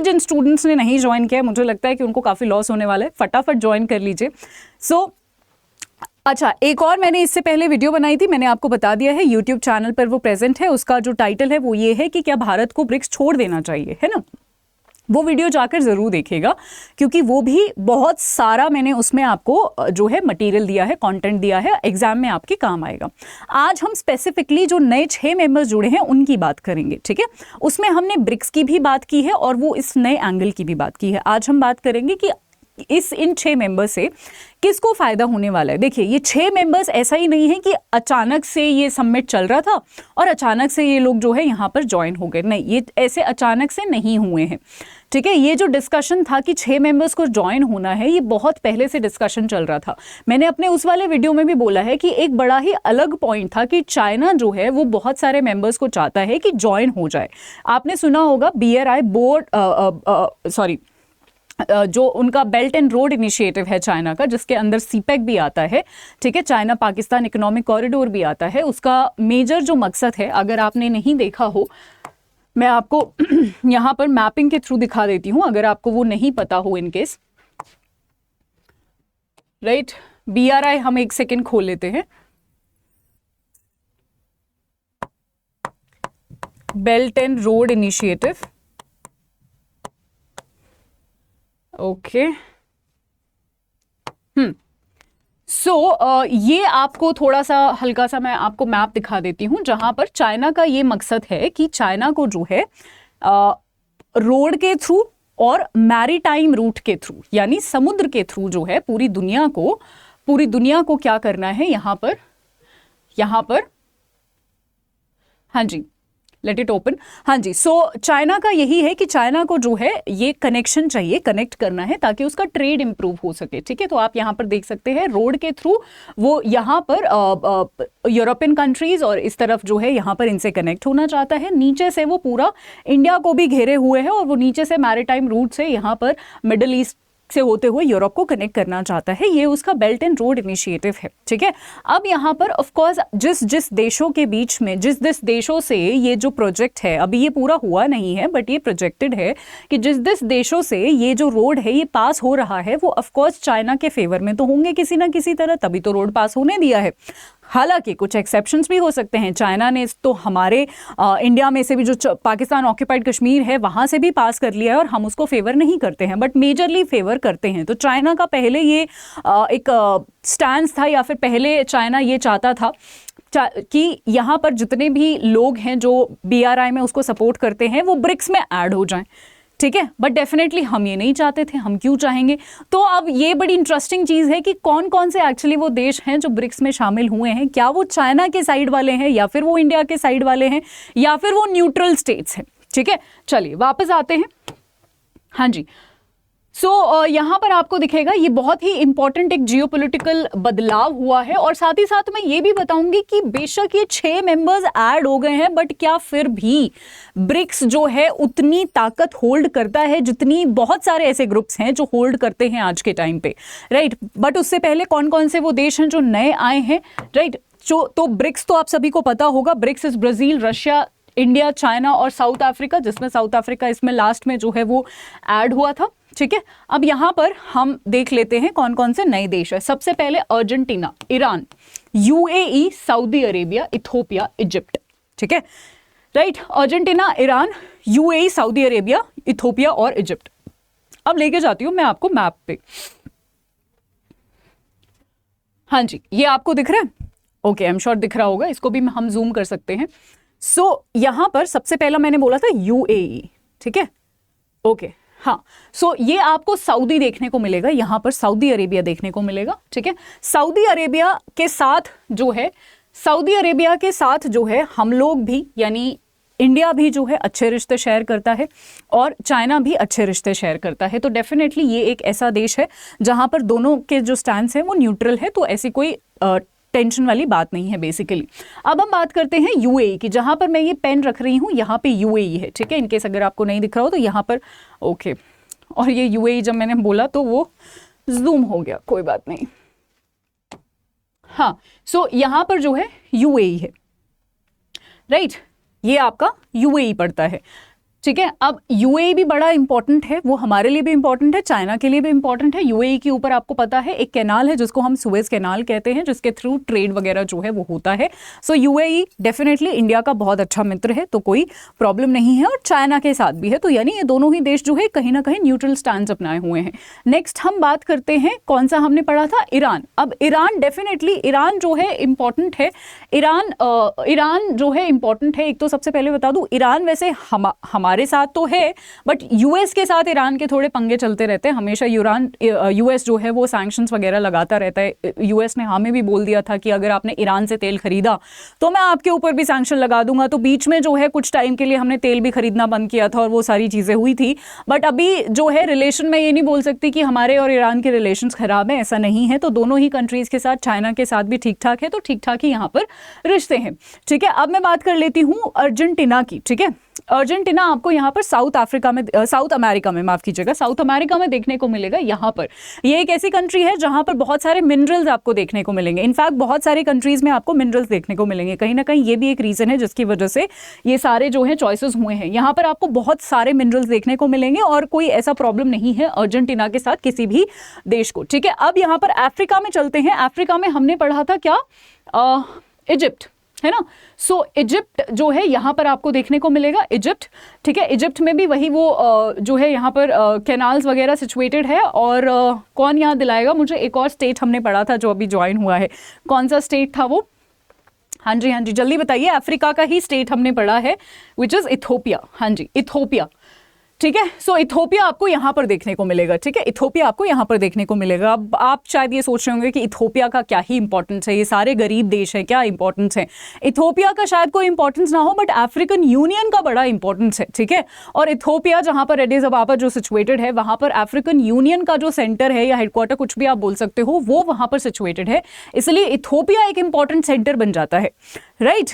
जिन students ने नहीं join किया, मुझे लगता है कि उनको काफ़ी लॉस होने वाला है, फटाफट ज्वाइन कर लीजिए। अच्छा, एक और मैंने इससे पहले वीडियो बनाई थी, मैंने आपको बता दिया है, यूट्यूब चैनल पर वो प्रेजेंट है। उसका जो टाइटल है वो ये है कि क्या भारत को ब्रिक्स छोड़ देना चाहिए, है ना। वो वीडियो जाकर ज़रूर देखिएगा, क्योंकि वो भी बहुत सारा मैंने उसमें आपको जो है मटेरियल दिया है, कंटेंट दिया है, एग्जाम में आपके काम आएगा। आज हम स्पेसिफिकली जो नए 6 मेंबर्स जुड़े हैं उनकी बात करेंगे, ठीक है। उसमें हमने ब्रिक्स की भी बात की है और वो इस नए एंगल की भी बात की है। आज हम बात करेंगे कि इन 6 मेंबर्स से किसको फायदा होने वाला है। देखिए, ये 6 मेंबर्स ऐसा ही नहीं है कि अचानक से ये समिट चल रहा था और अचानक से ये लोग जो है यहाँ पर ज्वाइन हो गए, नहीं, ये ऐसे अचानक से नहीं हुए हैं, ठीक है। ये जो डिस्कशन था कि 6 मेंबर्स को ज्वाइन होना है, ये बहुत पहले से डिस्कशन चल रहा था। मैंने अपने उस वाले वीडियो में भी बोला है कि एक बड़ा ही अलग पॉइंट था कि चाइना जो है वो बहुत सारे मेंबर्स को चाहता है कि ज्वाइन हो जाए। आपने सुना होगा BRI जो उनका बेल्ट एंड रोड इनिशिएटिव है चाइना का, जिसके अंदर CPEC भी आता है, ठीक है, चाइना पाकिस्तान इकोनॉमिक कॉरिडोर भी आता है। उसका मेजर जो मकसद है, अगर आपने नहीं देखा हो, मैं आपको यहाँ पर मैपिंग के थ्रू दिखा देती हूँ, अगर आपको वो नहीं पता हो इन केस, राइट। BRI हम एक सेकेंड खोल लेते हैं, belt and road initiative, okay. ये आपको थोड़ा सा हल्का सा मैं आपको मैप दिखा देती हूँ, जहां पर चाइना का ये मकसद है कि चाइना को जो है रोड के थ्रू और मैरीटाइम रूट के थ्रू, यानी समुद्र के थ्रू जो है पूरी दुनिया को क्या करना है यहाँ पर, हाँ जी, लेट इट ओपन, हाँ जी। चाइना का यही है कि चाइना को जो है ये कनेक्शन चाहिए, कनेक्ट करना है ताकि उसका ट्रेड इंप्रूव हो सके, ठीक है। तो आप यहाँ पर देख सकते हैं रोड के थ्रू वो यहाँ पर यूरोपियन कंट्रीज और इस तरफ जो है यहाँ पर इनसे कनेक्ट होना चाहता है। नीचे से वो पूरा इंडिया को भी घेरे हुए है और वो नीचे से मैरीटाइम रूट से यहाँ पर मिडिल ईस्ट से होते हुए यूरोप को कनेक्ट करना चाहता है। ये उसका बेल्ट एंड रोड इनिशिएटिव है, ठीक है। अब यहाँ पर ऑफ कोर्स जिस देशों के बीच में, जिस देशों से ये जो प्रोजेक्ट है, अभी ये पूरा हुआ नहीं है बट ये प्रोजेक्टेड है कि जिस देशों से ये जो रोड है ये पास हो रहा है, वो ऑफ कोर्स चाइना के फेवर में तो होंगे किसी ना किसी तरह, तभी तो रोड पास होने दिया है। हालांकि कुछ एक्सेप्शंस भी हो सकते हैं। चाइना ने तो हमारे इंडिया में से भी जो पाकिस्तान ऑक्यूपाइड कश्मीर है वहां से भी पास कर लिया है और हम उसको फेवर नहीं करते हैं, बट मेजरली फेवर करते हैं। तो चाइना का पहले ये एक स्टैंड था, या फिर पहले चाइना ये चाहता था कि यहाँ पर जितने भी लोग हैं जो BRI में उसको सपोर्ट करते हैं वो ब्रिक्स में ऐड हो जाएं, ठीक है। बट डेफिनेटली हम ये नहीं चाहते थे, हम क्यों चाहेंगे। तो अब ये बड़ी इंटरेस्टिंग चीज़ है कि कौन कौन से एक्चुअली वो देश हैं जो ब्रिक्स में शामिल हुए हैं। क्या वो चाइना के साइड वाले हैं, या फिर वो इंडिया के साइड वाले हैं, या फिर वो न्यूट्रल स्टेट्स हैं, ठीक है। चलिए वापस आते हैं, हाँ जी। यहाँ पर आपको दिखेगा ये बहुत ही इंपॉर्टेंट एक जियोपॉलिटिकल बदलाव हुआ है। और साथ ही साथ मैं ये भी बताऊंगी कि बेशक ये 6 मेंबर्स ऐड हो गए हैं, बट क्या फिर भी ब्रिक्स जो है उतनी ताकत होल्ड करता है जितनी बहुत सारे ऐसे ग्रुप्स हैं जो होल्ड करते हैं आज के टाइम पे, राइट। बट उससे पहले कौन कौन से वो देश हैं जो नए आए हैं, राइट। तो ब्रिक्स तो आप सभी को पता होगा, BRICS is Brazil, Russia, India, China और साउथ अफ्रीका, जिसमें साउथ अफ्रीका इसमें लास्ट में जो है वो ऐड हुआ था, ठीक है। अब यहां पर हम देख लेते हैं कौन कौन से नए देश है। सबसे पहले Argentina, Iran, UAE, Saudi Arabia, Ethiopia, Egypt, ठीक है, right. Argentina, Iran, UAE, Saudi Arabia, Ethiopia और इजिप्ट। अब लेके जाती हूं मैं आपको मैप पे, हाँ जी, ये आपको दिख रहा है, ओके, आई एम श्योर दिख रहा होगा, इसको भी हम जूम कर सकते हैं। यहां पर सबसे पहला मैंने बोला था UAE, ठीक है, ओके, हाँ। ये आपको सऊदी देखने को मिलेगा, यहां पर सऊदी अरेबिया देखने को मिलेगा, ठीक है। सऊदी अरेबिया के साथ जो है हम लोग भी, यानी इंडिया भी जो है अच्छे रिश्ते शेयर करता है और चाइना भी अच्छे रिश्ते शेयर करता है। तो डेफिनेटली ये एक ऐसा देश है जहां पर दोनों के जो स्टैंड है वो न्यूट्रल है, तो ऐसी कोई टेंशन वाली बात नहीं है बेसिकली। अब हम बात करते हैं UAE की, जहां पर मैं ये पेन रख रही हूं, यहाँ पे UAE है, ठीक है। इनकेस अगर आपको नहीं दिख रहा हो तो यहाँ पर, ओके। और ये UAE जब मैंने बोला तो वो जूम हो गया, कोई बात नहीं, हाँ। यहाँ पर जो है UAE है, राइट, ये आपका UAE पड़ता है। ठीक है। अब यूएई भी बड़ा इंपॉर्टेंट है, वो हमारे लिए भी इंपॉर्टेंट है, चाइना के लिए भी इंपॉर्टेंट है। यूएई के ऊपर आपको पता है एक कैनाल है जिसको हम सुएज कैनाल कहते हैं, जिसके थ्रू ट्रेड वगैरह जो है वो होता है। सो यूएई डेफिनेटली इंडिया का बहुत अच्छा मित्र है, तो कोई प्रॉब्लम नहीं है, और चाइना के साथ भी है। तो यानी ये दोनों ही देश जो है कहीं ना कहीं न्यूट्रल स्टैंड अपनाए हुए हैं। नेक्स्ट हम बात करते हैं, कौन सा हमने पढ़ा था, ईरान। अब ईरान डेफिनेटली, ईरान जो है इंपॉर्टेंट है। ईरान जो है इंपॉर्टेंट है। एक तो सबसे पहले बता दूं, ईरान वैसे हमारे साथ तो है, बट यूएस के साथ ईरान के थोड़े पंगे चलते रहते हैं हमेशा। यूएस जो है वो सैंक्शंस वगैरह लगाता रहता है। यूएस ने हमें भी बोल दिया था कि अगर आपने ईरान से तेल खरीदा तो मैं आपके ऊपर भी सैंक्शन लगा दूंगा। तो बीच में जो है कुछ टाइम के लिए हमने तेल भी खरीदना बंद किया था और वो सारी चीजें हुई थी। बट अभी जो है रिलेशन में ये नहीं बोल सकती कि हमारे और ईरान के रिलेशंस खराब है, ऐसा नहीं है। तो दोनों ही कंट्रीज के साथ, चाइना के साथ भी ठीक ठाक है, तो ठीक ठाक ही यहाँ पर रिश्ते हैं। ठीक है, अब मैं बात कर लेती हूँ अर्जेंटीना की। ठीक है, अर्जेंटीना आपको यहाँ पर साउथ अमेरिका में, माफ कीजिएगा, साउथ अमेरिका में देखने को मिलेगा। यहाँ पर ये एक ऐसी कंट्री है जहाँ पर बहुत सारे मिनरल्स आपको देखने को मिलेंगे। इनफैक्ट बहुत सारी कंट्रीज में आपको मिनरल्स देखने को मिलेंगे। कहीं ना कहीं ये भी एक रीजन है जिसकी वजह से ये सारे जो है चॉइसेस हुए हैं। यहाँ पर आपको बहुत सारे मिनरल्स देखने को मिलेंगे और कोई ऐसा प्रॉब्लम नहीं है अर्जेंटीना के साथ किसी भी देश को। ठीक है, अब यहाँ पर अफ्रीका में चलते हैं। अफ्रीका में हमने पढ़ा था क्या, इजिप्ट, है ना। सो इजिप्ट जो है यहाँ पर आपको देखने को मिलेगा, इजिप्ट। ठीक है, इजिप्ट में भी वही वो जो है यहाँ पर कैनाल्स वगैरह सिचुएटेड है। और कौन यहाँ दिलाएगा मुझे, एक और स्टेट हमने पढ़ा था जो अभी ज्वाइन हुआ है, कौन सा स्टेट था वो, हाँ जी जल्दी बताइए। अफ्रीका का ही स्टेट हमने पढ़ा है, विच इज इथोपिया। हाँ जी, इथोपिया। ठीक है, सो इथोपिया आपको यहाँ पर देखने को मिलेगा। ठीक है, इथोपिया आपको यहाँ पर देखने को मिलेगा। अब आप शायद ये सोच रहे होंगे कि इथोपिया का क्या ही इंपॉर्टेंस है, ये सारे गरीब देश हैं, क्या इंपॉर्टेंस है। इथोपिया का शायद कोई इंपॉर्टेंस ना हो, बट अफ्रीकन यूनियन का बड़ा इंपॉर्टेंस है। ठीक है, और इथोपिया जहाँ पर एडिस अबाबा जो सिचुएटेड है, वहाँ पर अफ्रीकन यूनियन का जो सेंटर है या हेडक्वार्टर, कुछ भी आप बोल सकते हो, वो वहाँ पर सिचुएटेड है। इसलिए इथोपिया एक इंपॉर्टेंट सेंटर बन जाता है, राइट।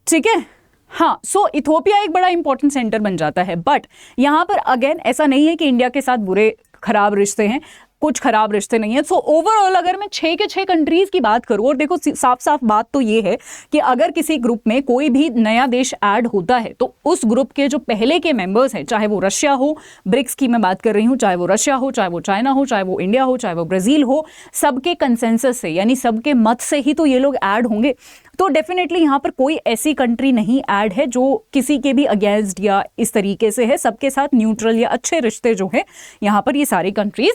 ठीक है, हाँ, सो इथोपिया एक बड़ा इंपॉर्टेंट सेंटर बन जाता है। बट यहां पर अगेन ऐसा नहीं है कि इंडिया के साथ बुरे खराब रिश्ते हैं, कुछ खराब रिश्ते नहीं है। सो ओवरऑल अगर मैं 6 के 6 कंट्रीज की बात करूं, और देखो साफ साफ बात तो ये है कि अगर किसी ग्रुप में कोई भी नया देश ऐड होता है तो उस ग्रुप के जो पहले के मेंबर्स हैं, चाहे वो रशिया हो, ब्रिक्स की मैं बात कर रही हूं, चाहे वो रशिया हो, चाहे वो चाइना हो, चाहे वो इंडिया हो, चाहे वो ब्राजील हो, सबके कंसेंसस से, यानी सबके मत से ही तो ये लोग ऐड होंगे। तो डेफिनेटली यहाँ पर कोई ऐसी कंट्री नहीं ऐड है जो किसी के भी अगेंस्ट या इस तरीके से है। सबके साथ न्यूट्रल या अच्छे रिश्ते जो है यहाँ पर ये सारी कंट्रीज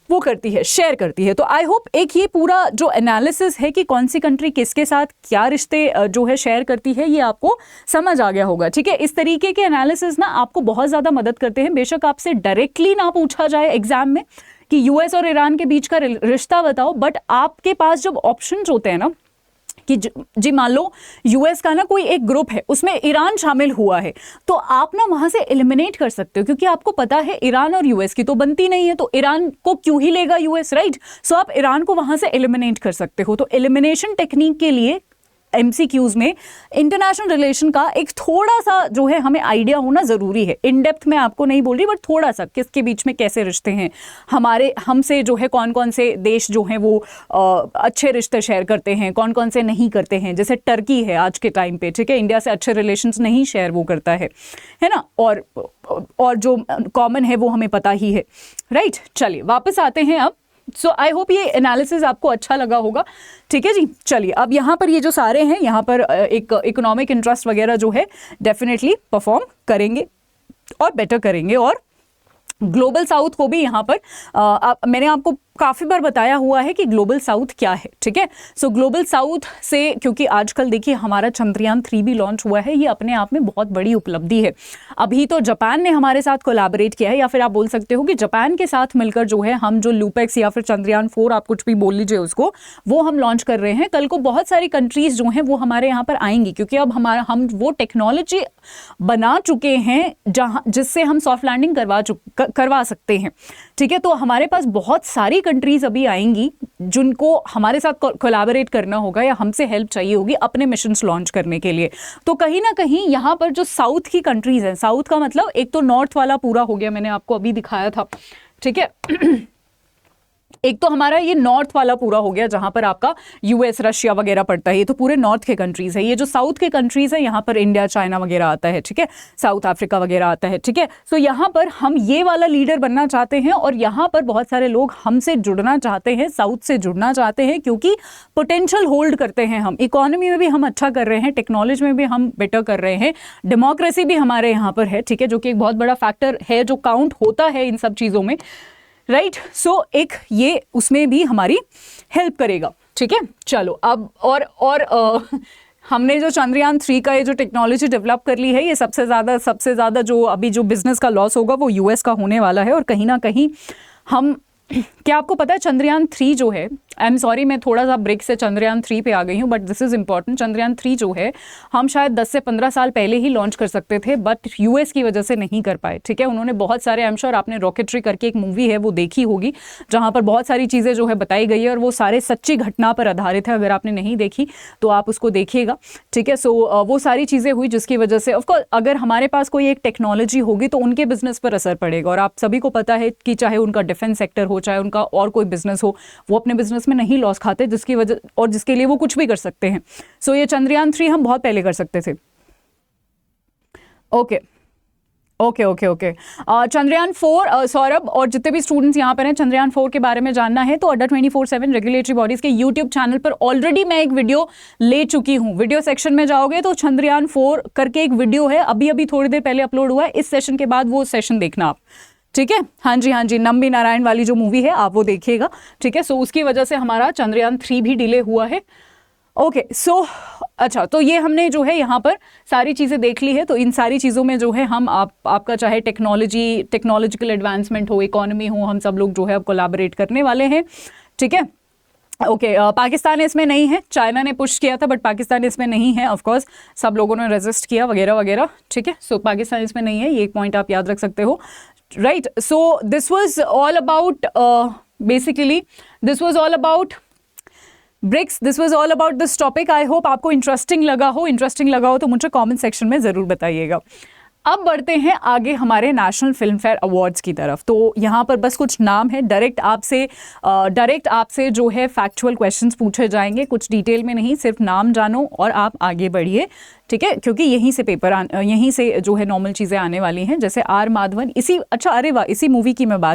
वो करती है, शेयर करती है। तो आई होप एक ये पूरा जो एनालिसिस है कि कौन सी कंट्री किसके साथ क्या रिश्ते जो है शेयर करती है, ये आपको समझ आ गया होगा। ठीक है, इस तरीके के एनालिसिस ना आपको बहुत ज़्यादा मदद करते हैं। बेशक आपसे डायरेक्टली ना पूछा जाए एग्जाम में कि यूएस और ईरान के बीच का रिश्ता बताओ, बट आपके पास जब ऑप्शंस होते हैं ना कि जी मान लो यूएस का ना कोई एक ग्रुप है, उसमें ईरान शामिल हुआ है, तो आप ना वहां से एलिमिनेट कर सकते हो, क्योंकि आपको पता है ईरान और यूएस की तो बनती नहीं है, तो ईरान को क्यों ही लेगा यूएस, राइट। सो आप ईरान को वहां से एलिमिनेट कर सकते हो। तो एलिमिनेशन टेक्निक के लिए एमसीक्यूज में इंटरनेशनल रिलेशन का एक थोड़ा सा जो है हमें आइडिया होना जरूरी है। इन डेप्थ में आपको नहीं बोल रही, बट थोड़ा सा किसके बीच में कैसे रिश्ते हैं, हमारे हमसे जो है कौन कौन से देश जो हैं वो अच्छे रिश्ते शेयर करते हैं, कौन कौन से नहीं करते हैं। जैसे टर्की है आज के टाइम पे, ठीक है, इंडिया से अच्छे रिलेशंस नहीं शेयर वो करता है ना, और जो कॉमन है वो हमें पता ही है, राइट। चलिए वापस आते हैं अब। सो आई होप ये एनालिसिस आपको अच्छा लगा होगा। ठीक है जी, चलिए अब यहाँ पर ये जो सारे हैं, यहाँ पर एक इकोनॉमिक इंटरेस्ट वगैरह जो है डेफिनेटली परफॉर्म करेंगे और बेटर करेंगे। और ग्लोबल साउथ को भी यहाँ पर मैंने आपको काफ़ी बार बताया हुआ है कि ग्लोबल साउथ क्या है। ठीक है, सो ग्लोबल साउथ से, क्योंकि आजकल देखिए हमारा चंद्रयान 3 भी लॉन्च हुआ है, ये अपने आप में बहुत बड़ी उपलब्धि है। अभी तो जापान ने हमारे साथ कोलैबोरेट किया है, या फिर आप बोल सकते हो कि जापान के साथ मिलकर जो है हम जो लूपेक्स या फिर चंद्रयान 4, आप कुछ भी बोल लीजिए उसको, वो हम लॉन्च कर रहे हैं। कल को बहुत सारी कंट्रीज जो हैं वो हमारे यहाँ पर आएंगी, क्योंकि अब हम वो टेक्नोलॉजी बना चुके हैं जिससे हम सॉफ्ट लैंडिंग करवा सकते हैं। ठीक है, तो हमारे पास बहुत सारी कंट्रीज अभी आएंगी जिनको हमारे साथ कोलैबोरेट करना होगा या हमसे हेल्प चाहिए होगी अपने मिशंस लॉन्च करने के लिए। तो कहीं ना कहीं यहाँ पर जो साउथ की कंट्रीज हैं, साउथ का मतलब एक तो नॉर्थ वाला पूरा हो गया, मैंने आपको अभी दिखाया था, ठीक है। एक तो हमारा ये नॉर्थ वाला पूरा हो गया जहां पर आपका यूएस रशिया वगैरह पड़ता है, ये तो पूरे नॉर्थ के कंट्रीज है। ये जो साउथ के कंट्रीज है यहाँ पर इंडिया चाइना वगैरह आता है, ठीक है, साउथ अफ्रीका वगैरह आता है, ठीक है। सो यहाँ पर हम ये वाला लीडर बनना चाहते हैं और यहाँ पर बहुत सारे लोग हमसे जुड़ना चाहते हैं, साउथ से जुड़ना चाहते हैं, क्योंकि पोटेंशियल होल्ड करते हैं हम। इकोनॉमी में भी हम अच्छा कर रहे हैं, टेक्नोलॉजी में भी हम बेटर कर रहे हैं, डेमोक्रेसी भी हमारे यहाँ पर है, ठीक है, जो कि एक बहुत बड़ा फैक्टर है जो काउंट होता है इन सब चीज़ों में, राइट। सो एक ये उसमें भी हमारी हेल्प करेगा, ठीक है। चलो अब और हमने जो चंद्रयान 3 का ये जो टेक्नोलॉजी डेवलप कर ली है, ये सबसे ज़्यादा जो अभी जो बिजनेस का लॉस होगा वो यूएस का होने वाला है। और कहीं ना कहीं हम क्या आपको पता है चंद्रयान 3 जो है, आई एम सॉरी मैं थोड़ा सा ब्रेक से चंद्रयान 3 पे आ गई हूँ, but this is important. Chandrayaan 3 जो है हम शायद 10 से 15 साल पहले ही लॉन्च कर सकते थे, बट यूएस की वजह से नहीं कर पाए, ठीक है। उन्होंने बहुत सारे, आई एम श्योर आपने रॉकेटरी करके एक मूवी है वो देखी होगी, जहाँ पर बहुत सारी चीज़ें जो है बताई गई है और वो सारे सच्ची घटना पर आधारित है। अगर आपने नहीं देखी तो आप उसको देखिएगा, ठीक है। सो वो सारी चीज़ें हुई जिसकी वजह से ऑफकोर्स अगर हमारे पास कोई एक टेक्नोलॉजी होगी तो उनके बिजनेस पर असर पड़ेगा। और आप सभी को पता है कि चाहे उनका डिफेंस सेक्टर हो, चाहे उनका और कोई बिजनेस हो, वो अपने बिजनेस में नहीं लॉस खाते, जिसकी वजह और जिसके लिए वो कुछ भी कर सकते हैं। सो ये चंद्रयान 3 हम बहुत पहले कर सकते थे। Okay okay okay okay Chandrayaan 4 Saurabh और जितने भी स्टूडेंट्स यहाँ पर हैं, चंद्रयान 4 के बारे में जानना है तो अड्डा 24/7 रेगुलेटरी बॉडीज के यूट्यूब चैनल पर ऑलरेडी मैं एक वीडियो ले चुकी हूँ। वीडियो सेक्शन में जाओगे तो चंद्रयान 4 करके एक वीडियो है, अभी अभी थोड़ी देर पहले अपलोड हुआ है। इस सेशन के बाद वो सेशन देखना आप, ठीक है। हाँ जी, नंबी नारायण वाली जो मूवी है आप वो देखिएगा, ठीक है। सो उसकी वजह से हमारा चंद्रयान 3 भी डिले हुआ है। ओके सो अच्छा, तो ये हमने जो है यहाँ पर सारी चीज़ें देख ली है। तो इन सारी चीज़ों में जो है हम आपका चाहे टेक्नोलॉजिकल एडवांसमेंट हो, इकोनॉमी हो, हम सब लोग जो है अब कोलैबोरेट करने वाले हैं, ठीक है। ओके पाकिस्तान इसमें नहीं है, चाइना ने पुश किया था बट पाकिस्तान इसमें नहीं है, ऑफ कोर्स सब लोगों ने रेजिस्ट किया वगैरह वगैरह, ठीक है। सो पाकिस्तान इसमें नहीं है, ये एक पॉइंट आप याद रख सकते हो, right. So this was all about basically this was all about BRICS, this was all about this topic. I hope आपको इंटरेस्टिंग लगा हो तो मुझे कमेंट सेक्शन में ज़रूर बताइएगा। अब बढ़ते हैं आगे हमारे नेशनल फिल्म फेयर अवार्ड्स की तरफ। तो यहाँ पर बस कुछ नाम है, डायरेक्ट आपसे जो है फैक्चुअल क्वेश्चंस पूछे जाएंगे, कुछ डिटेल में नहीं, सिर्फ नाम जानो और आप आगे बढ़िए, ठीक है। क्योंकि यहीं से जो है नॉर्मल चीज़ें आने वाली हैं, जैसे आर माधवन, इसी मूवी की मैं बात